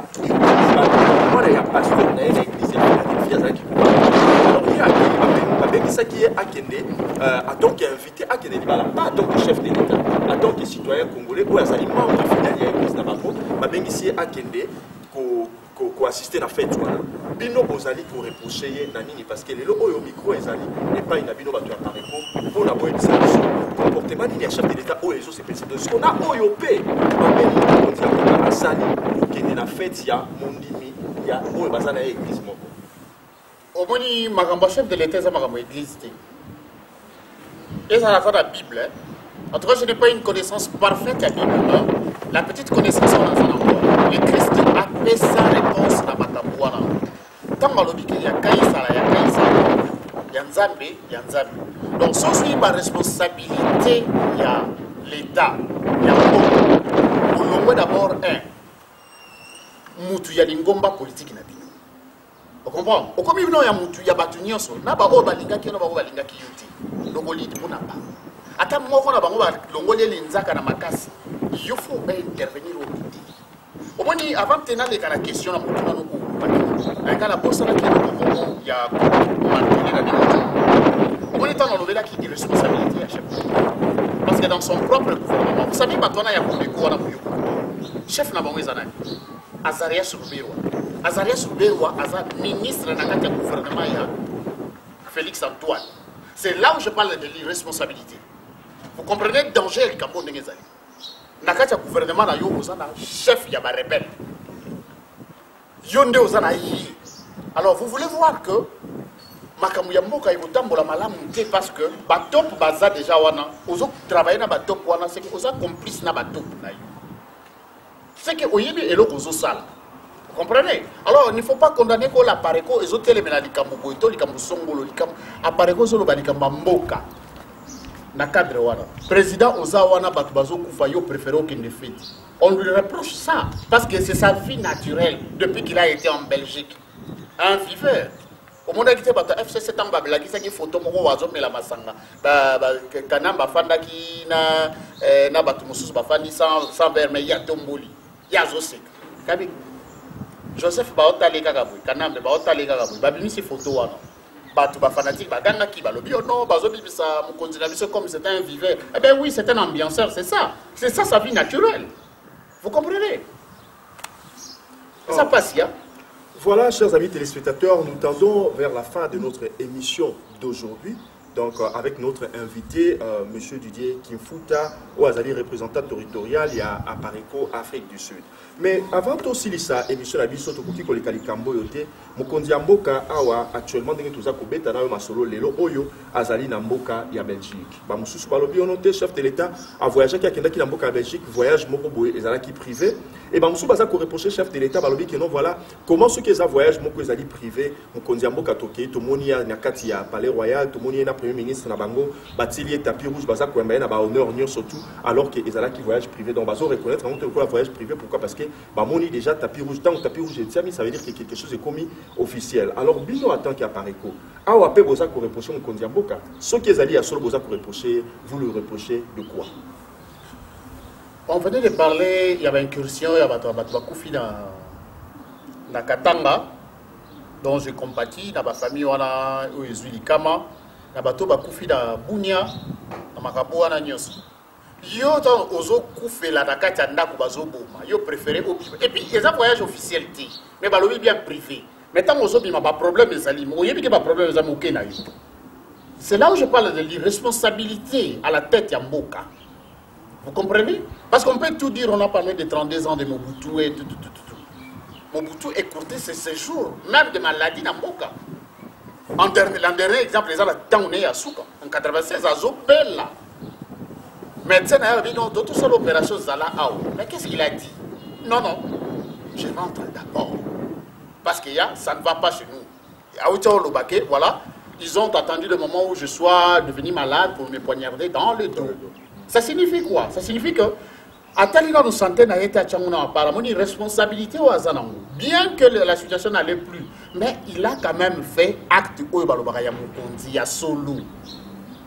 pasteur, il y a une église, il y a une fille, il y a ça qui est Akende, en tant qu'invité, Akende, pas en tant que chef de l'État, en tant que citoyen congolais, ou à sa membre fidèle, il y a une église d'Amako, ici Akende, pour assister à la fête. Bino Bozali pour reprocher Nanini parce que le micro Ezali n'est pas une abino batu à pour la bonne solution. Comportement ni chef de l'État, Oyo, c'est président. Ce qu'on a OYOP, on dit à Sali, qui est la fête, il y a Mondimi, il y a Oyo Bazana église. Au moni, ma chef de l'État, c'est ma église. Et ça a la Bible. En tout cas, je n'ai pas une connaissance parfaite de la Bible. La petite connaissance, on a encore. Le Christ a fait sa réponse à Matamouana. Tant que il y a Kaïsala, il y a Kaïsala, il y a Nzambe, il y a Nzambe. Donc, sans suivre ma responsabilité, il y a l'État, il y a le Pour l'envoyer d'abord, Moutou, il y a une gomba politique. Vous comprenez? Au comme il y a Moutou, il y a Batunio, il y a Balinga qui est donc au lit pour n'a pas. Attends, moi, on a l'ongolais l'Inzaka na makasi. Il faut intervenir au midi. Au moins, avant de tenir la question, il y a la bourse il y a au moins, étant dans le qui est responsabilité à chaque fois. Parce que dans son propre gouvernement, vous savez, maintenant, il y a beaucoup de coups chef n'a pas eu Azarias Rubewa. Azarias Rubewa, ministre de la gouvernement, Félix Antoine. C'est là où je parle de l'irresponsabilité. Vous comprenez le danger du Cameroun de Ngezali. Nakati gouvernement na yo ozana chef ya ba rebelle. Yonde ozana yi. Alors vous voulez voir que makamu ya mboka ibotambola malamu te parce que ba top baza déjà wana ozo travailler na ba top wana c'est que oza complice na ba top na yo. C'est que oyebi eloko ozo sala. Vous comprenez? Alors il ne faut pas condamner ko la pareko ezotelé mena likambo boito likambo songolo likambo apareko solo ba likambo mboka. Na cadre wana président ozawana batubazo kufa yo préféré aucune fête. On lui reproche ça parce que c'est sa vie naturelle depuis qu'il a été en Belgique. Un viveur. Au monde qui était FC7 ans babela qui c'est photo moko wazo mela masanga kanamba fanda ki na batu mususu bafandi sans vermeil ya tomboli ya zosek kabi Joseph baotale kakaboy kanambe baotale kakaboy babimi si photo wana batu ba fanatique baganga ki balobi non bazo bibisa mukonzi na biso comme c'est un viveur. Eh ben oui, c'est un ambianceur, c'est ça sa vie naturelle. Vous comprenez? Ça passe ya. Voilà, chers amis téléspectateurs, nous tendons vers la fin de notre émission d'aujourd'hui. Donc, avec notre invité, M. Didier Kimfuta, Ouazali, représentant territorial, il y a à Pareko, Afrique du Sud. Mais avant aussi ça, émission la biso tokoki ko lekali kambo yote, mokonzi mboka awa actuellement ndenge tuza ko beta na masolo lelo oyo azali na mboka ya Belgique. Ba mususu balobi onoté chef de l'État a voyagé ki akenda ki na mboka ya Belgique, voyage moko boye ezala ki privé et ba mususu baza ko reprocher chef de l'État balobi que non voilà comment ce que ça voyage moko ezali privé, mokonzi mboka toke to moni na kati ya Palais Royal, to moni na Premier ministre na bango batili tapis rouge baza ko na ba honneur nyo surtout alors que ezala qui voyage privé donc bazo reconnaître on te quoi voyage privé pourquoi parce que ba moni déjà tapis rouge tant tapis rouge et ça veut dire que quelque chose est commis officiel alors bino attend qu'il apparaît ko awa pe boza ko reprocher mon Kondiamboka ce qui ezali à solo boza ko reprocher vous le reprochez de quoi? On venait de parler, il y avait une incursion, il y avait Koufi dans Katanga, dont je compatis, dans ma famille, on a eu Kama, dans ma Koufi dans Bounia, dans ma Kabou, on a Nyos. Yo, dans Ozo Koufi, la Dakatanda, Koubazo Bouma, yo préféré au privé. Et puis, ils ont voyage officiel, mais balobi bien privé. Mais tant Ozo Bima, pas problème, les amis, il y a pas problème, les amis, c'est là où je parle de l'irresponsabilité à la tête Yamboka. Vous comprenez? Parce qu'on peut tout dire, on a parlé de 32 ans de Mobutu et tout. Mobutu écourtait ses séjours, même de maladies dans Moka. En dernier exemple, les gens ont été à Souka. En 96, à Zopella. Médecin a dit non, d'autres seules opérations, mais qu'est-ce qu'il a dit? Non, je rentre d'abord. Parce que ça ne va pas chez nous. À Outia-Olobake, voilà, ils ont attendu le moment où je sois devenu malade pour me poignarder dans le dos. Ça signifie quoi? Ça signifie que Atalina nous sentait na été à apparemment une responsabilité au Azanango. Bien que la situation n'allait plus, mais il a quand même fait acte au Balobaraya Mukondi à Solo.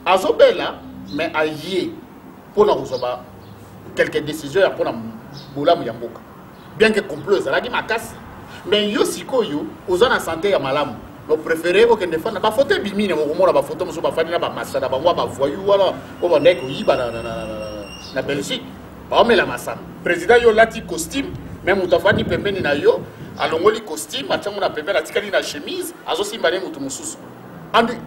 À Zobela, mais à Yé, pour nous quelques décisions pour nous Yamboka. Bien que complot, ça l'a dit ma casse. Mais yo siko yo, aux en santé à Malam. Nous préférons que les femmes n'aient pas photo bimine, mais la photo de famille n'a pas massé, n'a pas voyou, voilà, on va dire qu'il y a la Belgique. Pas mais la massane. Président yo lati costume, même utafani pembeni na yo, alongoli costume, atchango na pembeni atikali na chemise, azosi mbane mutu mususu.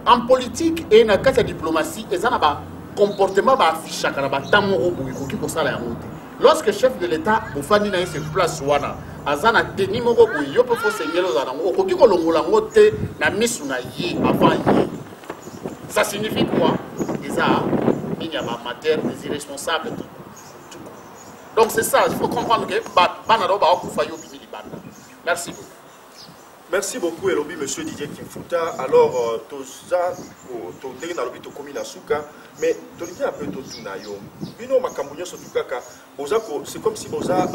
En politique et dans la diplomatie, ils ont un comportement ba affiché kana ba tamoro boui ko pour ça la monter. Lorsque le chef de l'État ofandi na se place wana, azana teni moko boui yo peut faut seigneur ozana ko ki ko longola ngote na misu na yi avant yi. Ça signifie quoi? Ils ont mis en matière des irresponsables. Donc c'est ça, il faut comprendre que merci beaucoup. Merci beaucoup, Elobi, monsieur Didier Kimfuta. Alors, mais un peu c'est comme si Boza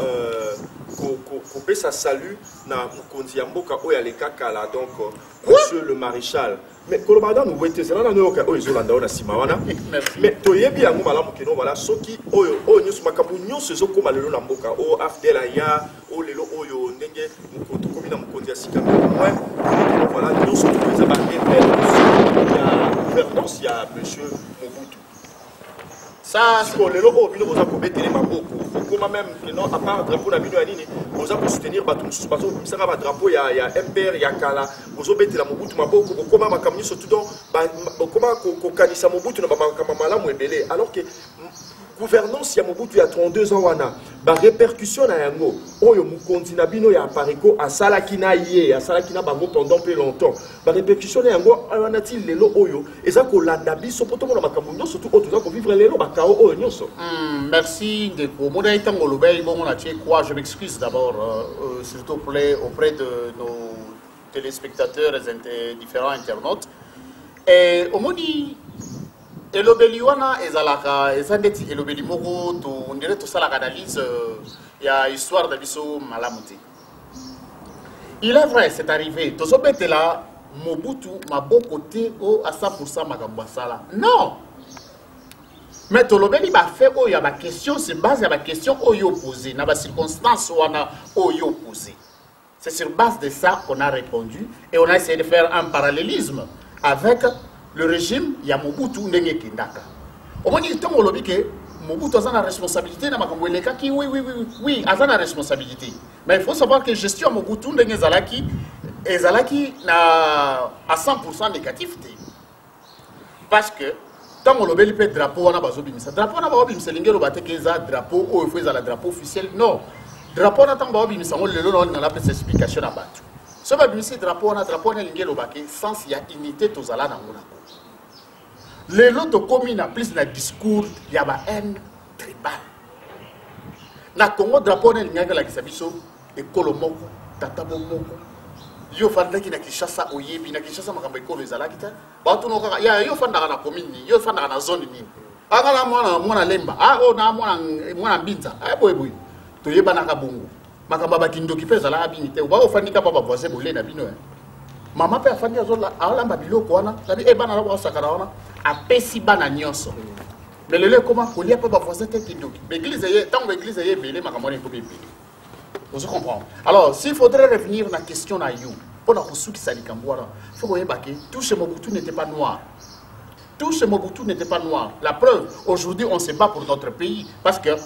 salut na Mukonzi Yamboka Oyalekakala, donc monsieur le maréchal. Mais Colomada nous voyons c'est là nous na simawana. Mais toyebi yango malamu keno voilà soki oyo nyusu makambu nyusu zo koma lelo na mboka o afdela ya o lelo oyo ndenge mukoto komi na Mukonzi asika. Voilà nyusu to za ba gouvernance ya monsieur Mobutu. Ça c'est pour lelo o bino boza ko betele maboko. Comment même non à part drapeau na bino ya nini boza ko soutenir bato mususu bazo misaka ba drapeau ya MPR ya kala bozo betela Mobutu maboko kokoma makambu surtout donc comment ko kanisa Mobutu na ba malamu ebele alors que gouvernance ya Mobutu ya 32 ans wana ba répercussion na yango oyo Mukonzi na bino ya pareko asalaki na ye asalaki na bango pendant peu longtemps ba répercussion na yango wana ti lelo oyo eza ko landa biso poto mona makambu ndo surtout oyo toza ko vivre lelo ba kao oyo nyonso. Merci de Moda Itango Lobey bon on a tué quoi je m'excuse d'abord s'il te plaît auprès de nos téléspectateurs et différents internautes et au modi elobeli wana ezalaka ezandeti elobeli moko to on dirait tout ça la analyse ya histoire de biso malamuti. Il est vrai c'est arrivé tozobete la Mobutu maboko te o à 100% makambo sala. Non. Mais tolobeli ba fait o ya ba question c'est base ya ba question o yo posé na ba circonstance wana o yo posé. C'est sur base de ça qu'on a répondu et on a essayé de faire un parallélisme avec le régime ya Mobutu ndenge kindaka. Au moins il tombe lobi que Mobutu a la responsabilité na makambo eleka ki oui a la responsabilité. Mais il faut savoir que gestion Mobutu ndenge ezalaki na à 100% négativité. Parce que tant on lobeli pe drapeau wana bazobimisa drapeau na bazobimisa lingelo bateke za drapeau o faut la drapeau officiel non. Drapeau na tant bazobimisa on lelo na la explication na batu. Ce va bimisa drapeau na lingelo bake sans ya unité tozala na ngona. Les lots commis plus na discours y a ba haine tribal. Na Congo drapeau na lingaka la kisabiso et kolomoko tata bomoko yo fanda ki na Kinshasa oyebi na Kinshasa makambo ekolo ezalaki te bato no kaka ya yo fanda na commune yo fanda na zone nini akala mwana lemba o na mwana mbinza boy to yeba na kabungu makambo bakindoki pe ezala bini te ba ofandika baba voisin bolé na bino mama pe afandi azola alamba biloko wana tabi bana na ba sakara wana apesi bana nyonso mais le comment kolia pe ba voisin te kindoki l'église est tant l'église est belé makambo ne ko be belé. Vous comprenez? Alors, s'il faudrait revenir à la question de You, pour la ressource qui s'allie il faut que tout ce Mobutu n'était pas noir. Tout ce Mobutu n'était pas noir. La preuve, aujourd'hui, on se bat pour notre pays parce que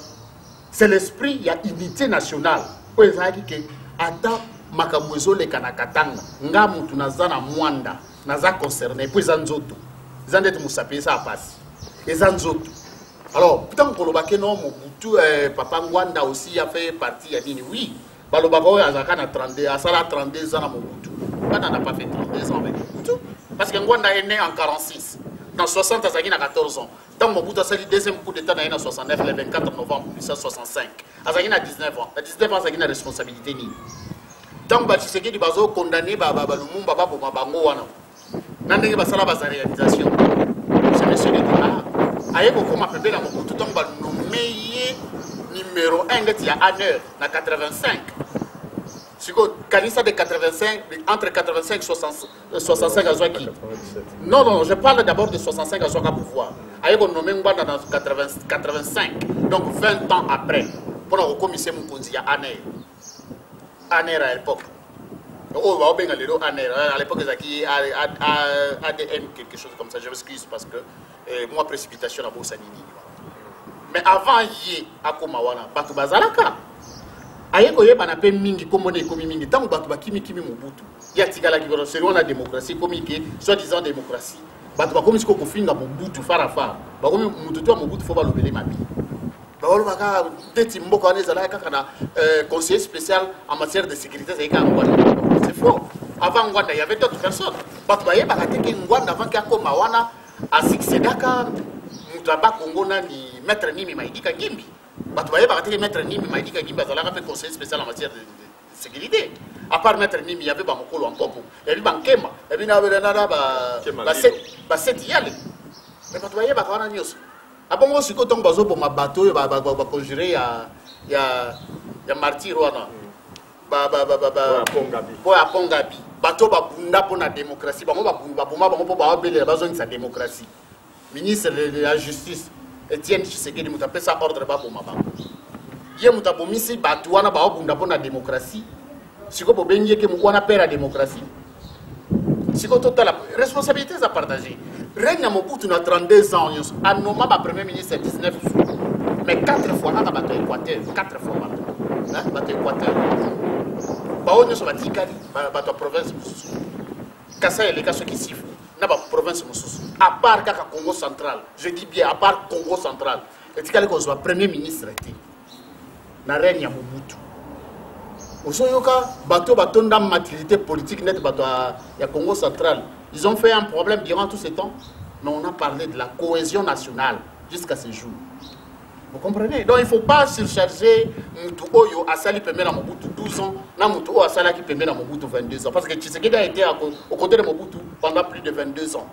c'est l'esprit, il y a unité nationale. Pour les gens qui attendent Makamwezo le Kanakatanga, Ngamutu Nazana Mwanda, Naza concerné, puis Zanzoto. Zandet Moussapé, ça passe. Et Zanzoto. Alors, putain, pour le baquet, non, Mobutu, Papa Ngwanda aussi a fait partie, il a dit oui. Le Bako a 32 ans à Mobutu. Ngwanda n'a pas fait 32 ans avec Mobutu. Parce que Ngwanda est né en 46. Dans 60, il a 14 ans. Dans Mobutu a fait le deuxième coup d'État en 69, le 24 novembre 1965. Il a 19 ans. À 19 ans, il a une responsabilité. Tant que Tshisekedi a condamné Lumumba pour Bango. Il a une réalisation. C'est monsieur le Débat. Aïe, comme appelé la Mobutu, donc le meilleur numéro 1 il y a un heure, dans 85. C'est quoi, Kanissa de 85, entre 85 et 65 à Zouaki. Non, je parle d'abord de 65 à Zouaka pouvoir. Aïe, on nommé Ngwanda dans 85, donc 20 ans après. Pour le commissaire Moukonzi, il y a un heure. Un heure à l'époque. Oh, à l'époque, il y a ADN, quelque chose comme ça. Je m'excuse parce que moi, précipitation à Boussanini. Mais avant, il y a Komawana, Batou Bazalaka. Aïe, il y a un mingi, comme on est comme mingi, tant que Batou Kimi Mobutu. Il y a Tigala qui va selon la démocratie, comme il soi-disant démocratie. Batou comme si on fait un Mobutu, Farafar. Batou Mobutu, faut pas l'oublier ma vie. Conseiller spécial en matière de sécurité, c'est faux. Avant Ngwanda, il y avait d'autres personnes. Avant qu'il y ait a succédé à Moutaba Congo, maître Nimi Maïdika Gimbi. Maître Nimi Maïdika Gimbi, il a fait conseiller spécial en matière de sécurité. À part maître Nimi, il y avait Bamokolo en Popo, il y avait Bankema, il y avait Basset Yale. Mais il y avait News. Après, moi, si on a un bateau, il va conjurer il y a martyr. Pour la Pongabi. Bateau va pour la démocratie. Démocratie. Ministre de la Justice, Etienne Tshisekedi, il a ça ordre pour ma banque. Il y a un ici, bateau pour la démocratie. Si on a la démocratie. Si on a la responsabilité à partager. Règne à Mobutu a 32 ans, à Noma, ma premier ministre, 19 jours. Mais 4 fois, on a battu Équateur. 4 fois, on a battu Équateur. On a battu la province. Kassa et les cas qui sifflent. On a battu la province. À part Kaka Congo central, je dis bien, à part Congo central. Et tu as le premier ministre. Na règne à Mobutu. Osoyoka, bateau dans maturité politique net, bateau à Congo central. Ils ont fait un problème durant tout ce temps, mais on a parlé de la cohésion nationale jusqu'à ce jour. Vous comprenez? Donc il ne faut pas surcharger Moutou Oyo à Sali Pemé à Mobutu 12 ans, na Moutou Oyo à Sali qui Pemé à Mobutu 22 ans. Parce que Tshisekedi a été aux côtés de Mobutu pendant plus de 22 ans.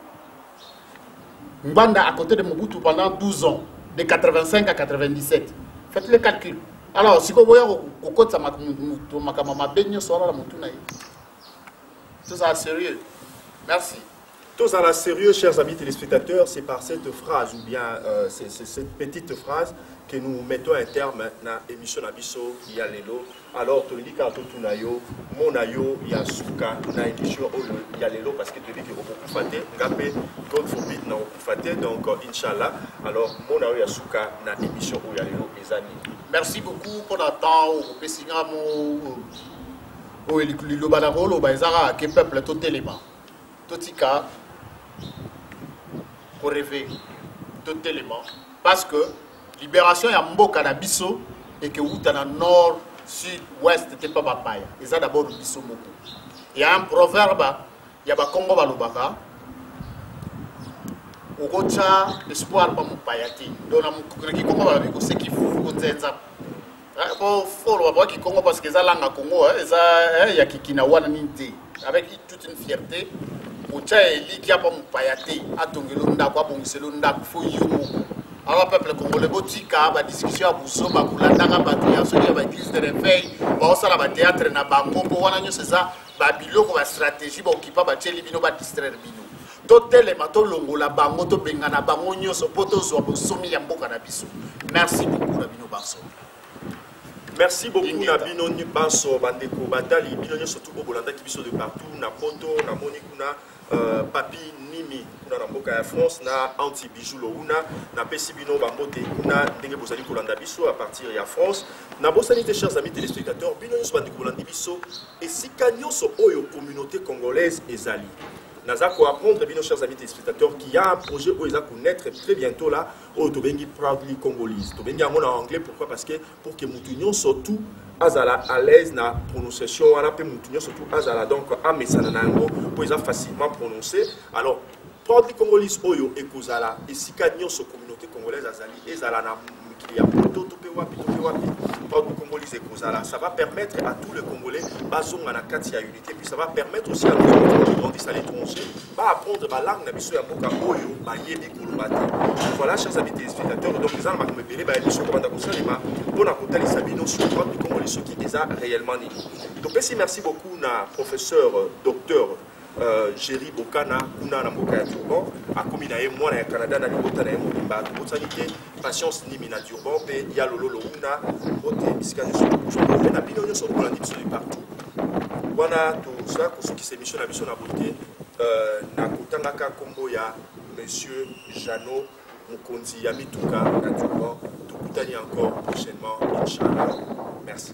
Mbanda à côté de Mobutu pendant 12 ans, de 85 à 97. Faites le calcul. Alors, si vous voyez au côté de ma baigne, tout ça sérieux. Merci. Tous à la sérieux, chers amis téléspectateurs, c'est par cette phrase ou bien cette petite phrase que nous mettons un terme à l'émission Nabiso Yalelo. Alors, tu dis qu'à tout nayo, mon nayo yasuka na émission Yalelo parce que tu dis que vous pouvez faire, ngapé, God forbid na vous pouvez donc Inch'Allah. Alors, mon nayo yasuka na émission Yalelo les amis. Merci beaucoup pour le temps où vous pouvez au Lilobanarolo, au Baïzara, qui peuple tout élément. Tout cas, pour rêver, tout élément. Parce que libération, il y a Mboka na Bisso et que vous dans le nord, sud, ouest, c'était pas papaya. Ils ont d'abord Bisso Moko. Il y a un proverbe, il y a un Congo Balubaka. Au Gocha, espoir pas mon payati. Donc, on a ce qu'il faut, Pour follow voir qui Congo parce que ça langue à Congo, ça y a qui n'a wana ninte avec toute une fierté. Ocha eli qui a pas mon payaté, a tongelo ndako bon selo ndako fo yumo. Alors peuple congolais botika ba discussion abuso ba kulandanga ba ya so ya ba église de réveil, ba osala ba théâtre na bango po wana nyo ça ba biloko ba stratégie ba okipa ba teli bino ba distraire bino. To telema to longola bango to bengana bango nyonso po to zo bosomi ya mboka na biso. Merci beaucoup na bino baso. Merci beaucoup na bino banso bandeko batali bino surtout au Bolanda qui biso de partout na poto na moni kuna papi nimi kuna na mboka ya France na anti bijou louna na pesi bino bambote kuna ndenge bozali kolanda biso à partir ya France na bosanité chers amis téléspectateurs bino nyonso bandeko bolanda biso esika nyonso oyo communauté congolaise ezali. Nazako apprendre bino chers amis téléspectateurs qu'il y a un projet où ils vont connaître très bientôt là au Tobengi Proudly Congolese. Tobengi en anglais pourquoi parce que pour que Moutounion surtout azala à l'aise na prononciation on a peu Moutounion surtout azala donc à mesananango pour ils facilement prononcer. Alors Proudly Congolese oyo ekozala et si kanyon so communauté congolaise azali ezala na qu'il y a tope wapi Proudly Congolese ekozala ça va permettre à tous les Congolais bazonga na kati ya unité puis ça va permettre aussi à nos qui grandissent à l'étranger va apprendre la langue na biso ya mboka oyo ba yebi kolobate. Voilà chers amis téléspectateurs donc les gens me pele ba émission komanda kosalema pona kotali sabino sur Proudly Congolese ce qui est réellement né. Donc merci beaucoup na professeur docteur Jerry Bokana kuna na mboka ya Durban akomi na ye mwana ya Canada na libota na ye mobimba botanité patience nimi na Durban pe ya lololo una bote miskane so pe na bino nyonso kolanda biso de partout wana to ça ko soki émission na biso na bote na kotangaka kombo ya monsieur Jano Mukonzi ya mituka na Durban tokutani encore prochainement inchallah. Merci.